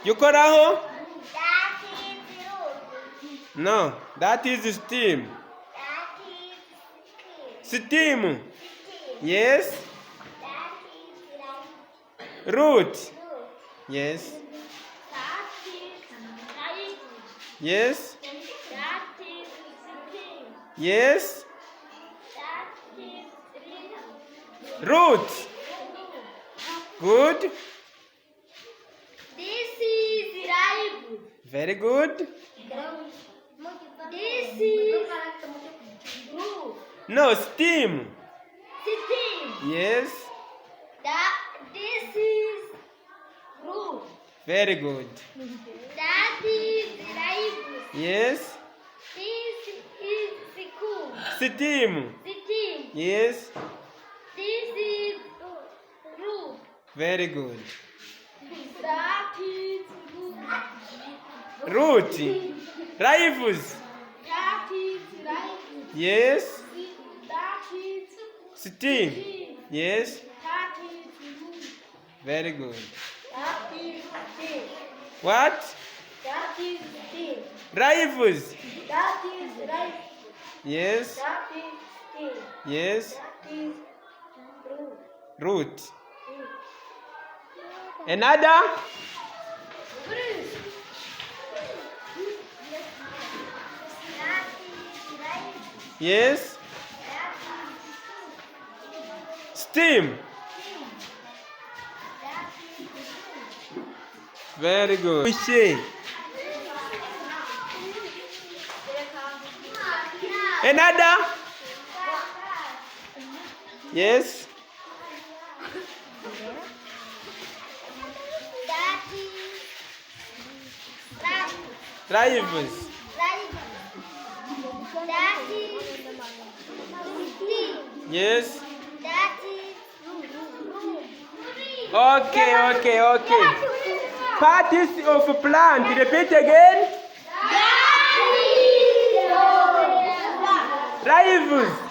Yukoraho? That is root. No, that is steam. That is skin. Steam. Skin. Yes. That is Root. root. Yes. That is right. Yes. That is skin. Yes. That is Root. Good. This is right. Very good. This is root. No, steam. Sitting. Yes. This is root. Very good. That is right. Yes. This is cool. Steam. Sitting. Yes. This is root. Very good. That is root. Root. Rifles. That is right. Yes. That is Steam. sitting. Yes. That is root. Very good. That is sitting. What? That is sitting. Rifles. That is right. Yes. That is sitting. Yes. That is root. Root. Another? That is right. Yes. Steam. Very good. Push. Another? Yes. That is right. Rifles. Right. That is sitting. Yes. That is root. Okay. Parties of plant. Repeat again. That is Rifles.